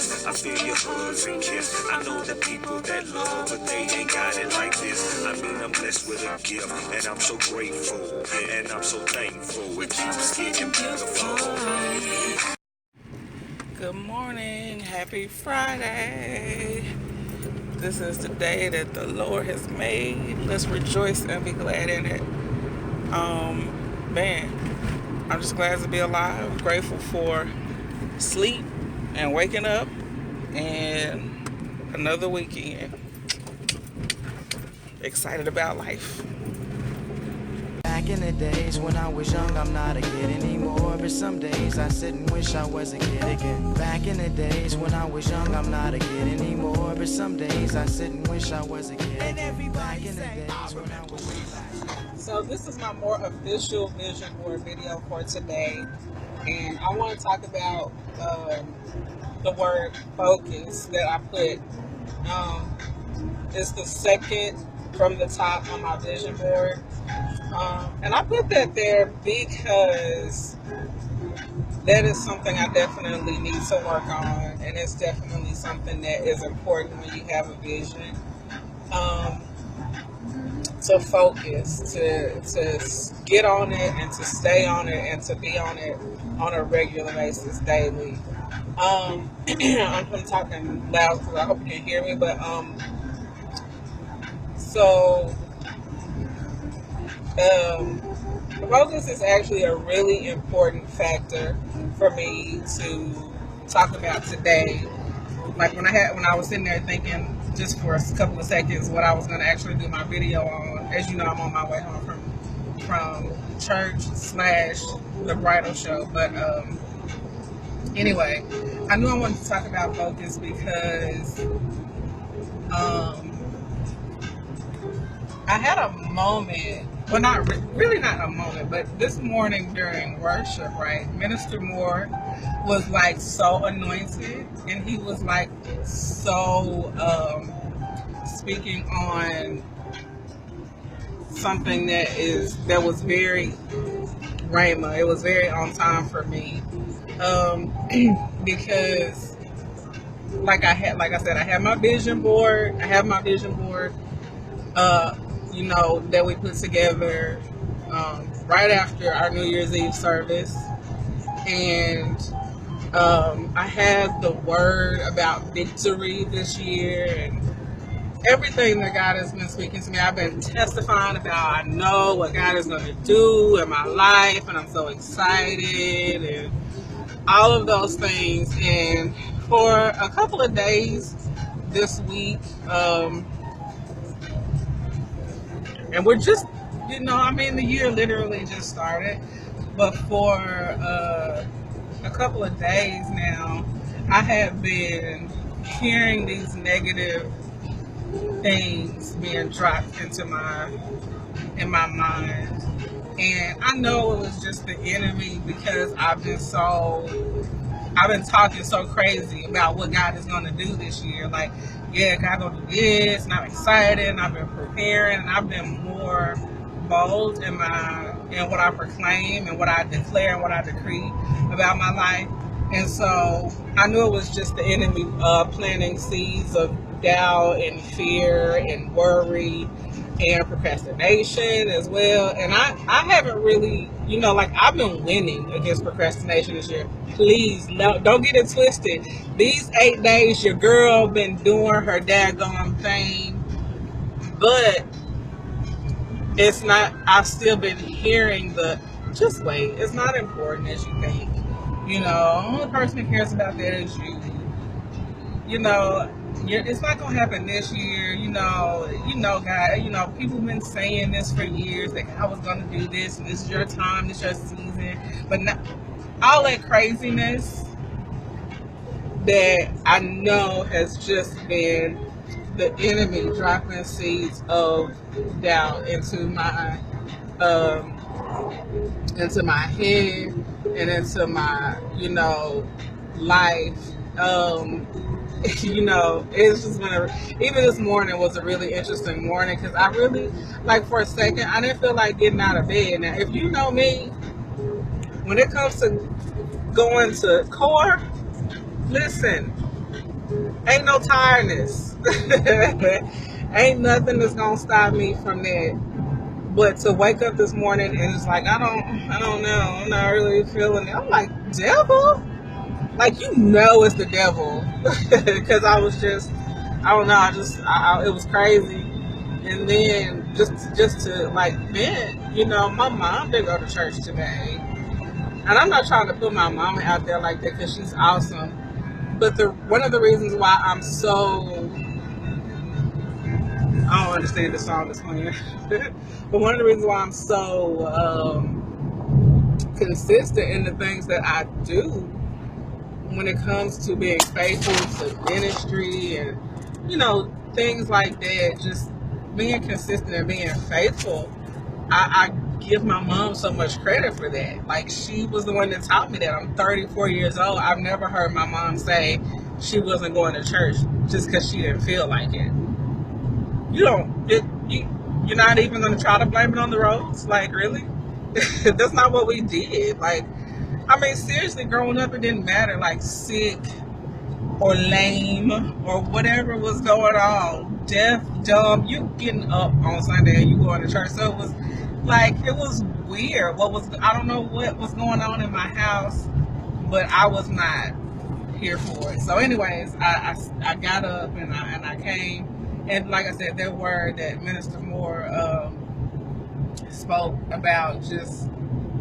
this. I feel your hugs and kiss. I know the people that love, but they ain't got it like this. I mean, I'm blessed with a gift, and I'm so grateful, and I'm so thankful. It keeps getting beautiful. Good morning. Happy Friday. This is the day that the Lord has made. Let's rejoice and be glad in it. Man, I'm just glad to be alive. I'm grateful for sleep and waking up and another weekend. Excited about life. Back in the days when I was young, I'm not a kid anymore. But some days I sit and wish I was a kid again. Back in the days when I was young, I'm not a kid anymore. But some days I sit and wish I was a kid again. Back in the days when I was young. So this is my more official vision board video for today. And I want to talk about the word focus that I put. It's the second from the top on my vision board. And I put that there because that is something I definitely need to work on, and it's definitely something that is important when you have a vision. To focus, to get on it, and to stay on it, and to be on it on a regular basis, daily. I'm talking loud because I hope you can hear me, but focus is actually a really important factor for me to talk about today. Like when I was sitting there thinking just for a couple of seconds what I was going to actually do my video on. As you know, I'm on my way home from church / the bridal show. But anyway, I knew I wanted to talk about focus because I had a moment. Well, not really not a moment, but this morning during worship, right, Minister Moore was like so anointed, and he was like so speaking on something that was very rhema. It was very on time for me, because like I said, I have my vision board. That we put together right after our New Year's Eve service. And I have the word about victory this year and everything that God has been speaking to me. I've been testifying about, I know what God is going to do in my life, and I'm so excited and all of those things. And for a couple of days this week, and we're just, the year literally just started. But for a couple of days now, I have been hearing these negative things being dropped in my mind. And I know it was just the enemy because I've been talking so crazy about what God is going to do this year. Like, yeah, God going to do this, and I'm excited, and I've been preparing, and I've been more bold in what I proclaim and what I declare and what I decree about my life. And so I knew it was just the enemy planting seeds of doubt and fear and worry and procrastination as well. And I haven't really, I've been winning against procrastination this year. Please, don't get it twisted. These 8 days, your girl been doing her daggone thing, but it's not, I've still been hearing just wait, it's not important as you think. The only person that cares about that is you. It's not gonna happen this year. God. People been saying this for years that God was gonna do this, and this is your time, this is your season. But not, all that craziness that I know has just been the enemy dropping seeds of doubt into my head and into my life. It's just been even this morning was a really interesting morning because I really, for a second, I didn't feel like getting out of bed. Now, if you know me, when it comes to going to core, listen, Ain't no tiredness. Ain't nothing that's gonna stop me from that. But to wake up this morning and it's like I don't know, I'm not really feeling it. I'm like, devil? Like, you know it's the devil. Because I was just, I don't know, it was crazy. And then just to like vent, my mom didn't go to church today. And I'm not trying to put my mama out there like that because she's awesome. But one of the reasons why I'm so, I don't understand the song that's playing. But one of the reasons why I'm so consistent in the things that I do when it comes to being faithful to ministry and, things like that, just being consistent and being faithful, I give my mom so much credit for that. Like, she was the one that taught me that. I'm 34 years old. I've never heard my mom say she wasn't going to church just because she didn't feel like it. You're not even going to try to blame it on the roads? Like, really? That's not what we did. Like, I mean, seriously, growing up, it didn't matter. Like, sick or lame or whatever was going on, deaf, dumb, you getting up on Sunday and you going to church. So it was like, it was weird. I don't know what was going on in my house, but I was not here for it. So anyways, I got up and I came, and like I said, that word that Minister Moore spoke about, just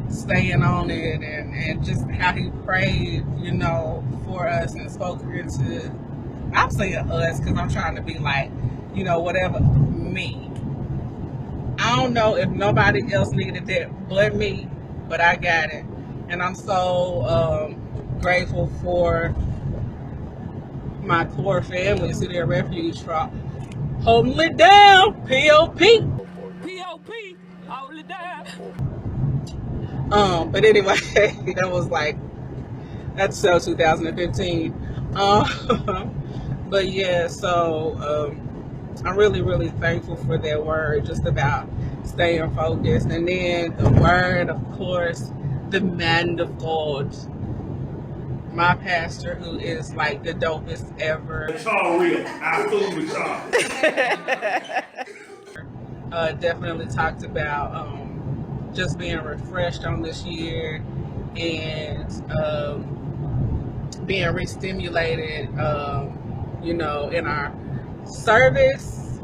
staying on it, and just how he prayed, for us and spoke into, I'm saying us because I'm trying to be like, whatever, me. I don't know if nobody else needed that but me, but I got it. And I'm so grateful for my core family, City of Refuge, for holding it down, P.O.P. P.O.P. Hold it down. But anyway, that was like, that's so 2015. But yeah, so I'm really, really thankful for that word, just about staying focused. And then the word, of course, the man of God, my pastor, who is like the dopest ever. It's all real. I fool with y'all. Definitely talked about just being refreshed on this year and being re-stimulated, in our service.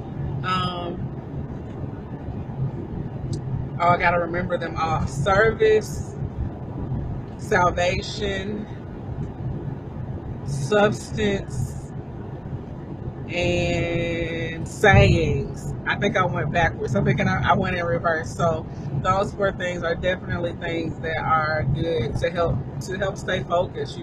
I got to remember them all: service, salvation, substance, and sayings. I think I went backwards. I'm thinking I went in reverse. So those 4 things are definitely things that are good to help stay focused.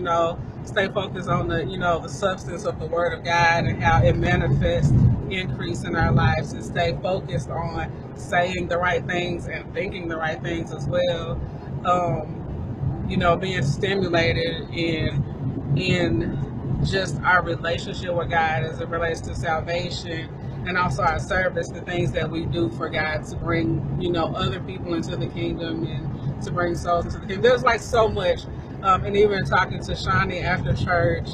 Stay focused on the substance of the Word of God and how it manifests increase in our lives, and stay focused on saying the right things and thinking the right things as well. Being stimulated in just our relationship with God as it relates to salvation, and also our service, the things that we do for God to bring, other people into the kingdom and to bring souls into the kingdom. There's like so much, and even talking to Shawnee after church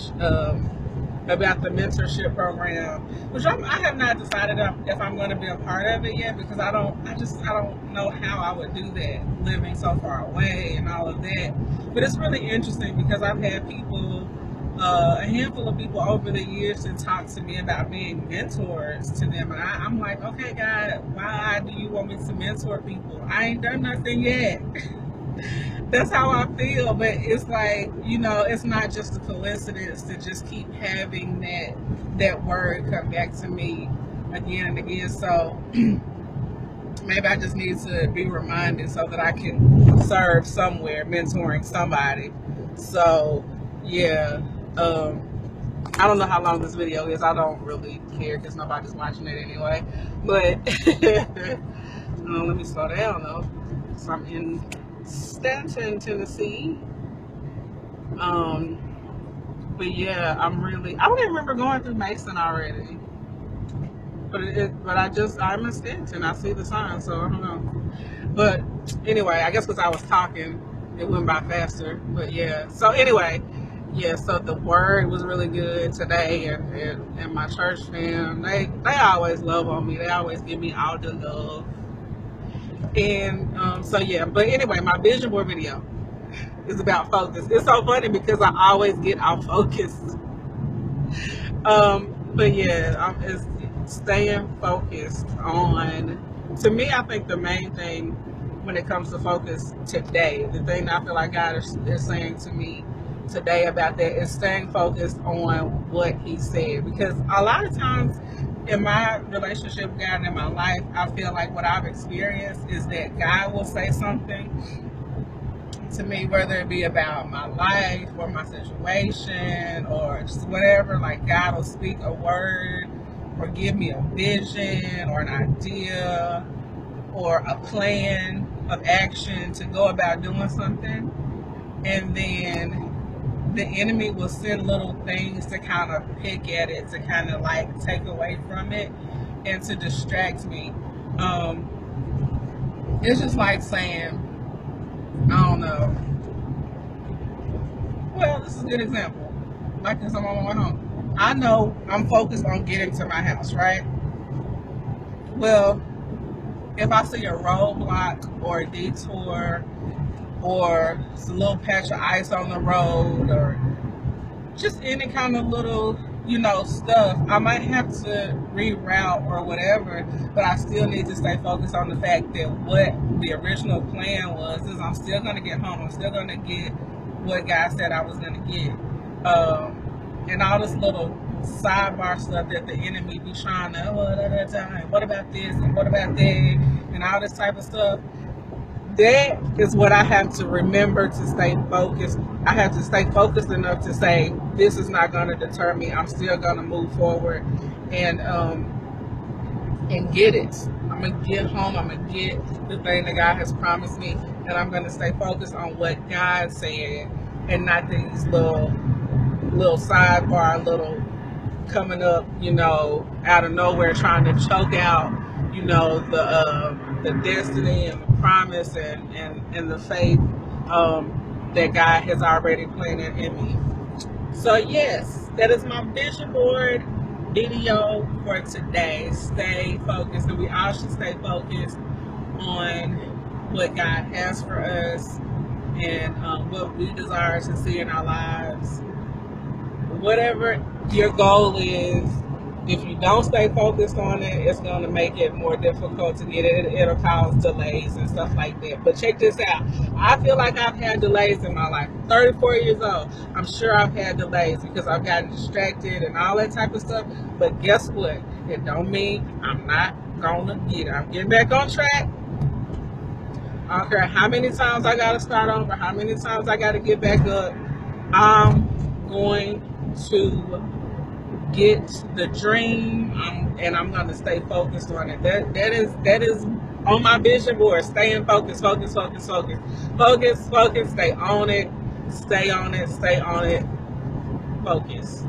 about the mentorship program, which I have not decided if I'm going to be a part of it yet, because I don't know how I would do that living so far away and all of that. But it's really interesting because I've had people, a handful of people over the years to talk to me about being mentors to them, and I'm like, okay, God, why do you want me to mentor people? I ain't done nothing yet. That's how I feel. But it's like, it's not just a coincidence to just keep having that word come back to me again and again. So maybe I just need to be reminded so that I can serve somewhere, mentoring somebody. So yeah, I don't know how long this video is. I don't really care because nobody's watching it anyway. But let me slow down though. So I'm in Stanton, Tennessee. But yeah, I don't even remember going through Mason already. But I'm in Stanton. I see the sign, so I don't know. But anyway, I guess because I was talking, it went by faster. But yeah. So anyway, yeah, so the word was really good today, and my church fam, they always love on me. They always give me all the love. And so yeah, but anyway, my vision board video is about focus. It's so funny because I always get off focus. But yeah, it's staying focused on. To me, I think the main thing when it comes to focus today, the thing I feel like God is saying to me today about that is staying focused on what He said. Because a lot of times in my relationship with God and in my life, I feel like what I've experienced is that God will say something to me, whether it be about my life or my situation or just whatever. Like God will speak a word or give me a vision or an idea or a plan of action to go about doing something, and then the enemy will send little things to kind of pick at it, to kind of like take away from it and to distract me. It's just like saying, I don't know. Well, this is a good example. Like this, I'm on my way home. I know I'm focused on getting to my house, right? Well, if I see a roadblock or a detour or it's a little patch of ice on the road or just any kind of little, stuff, I might have to reroute or whatever, but I still need to stay focused on the fact that what the original plan was is I'm still going to get home. I'm still going to get what God said I was going to get. And all this little sidebar stuff that the enemy be trying to, what about this and what about that and all this type of stuff. That is what I have to remember to stay focused. I have to stay focused enough to say, this is not going to deter me. I'm still going to move forward and get it. I'm going to get home. I'm going to get the thing that God has promised me. And I'm going to stay focused on what God said and not these little sidebar, little coming up, out of nowhere, trying to choke out, the destiny and the promise and the faith that God has already planted in me. So yes, that is my vision board video for today. Stay focused, and we all should stay focused on what God has for us and what we desire to see in our lives. Whatever your goal is, if you don't stay focused on it, it's going to make it more difficult to get it. It'll cause delays and stuff like that. But check this out. I feel like I've had delays in my life. 34 years old. I'm sure I've had delays because I've gotten distracted and all that type of stuff. But guess what? It don't mean I'm not going to get it. I'm getting back on track. I don't care how many times I got to start over, how many times I got to get back up. I'm going to get the dream, and I'm going to stay focused on it. That is on my vision board. Staying focused, stay on it, focus.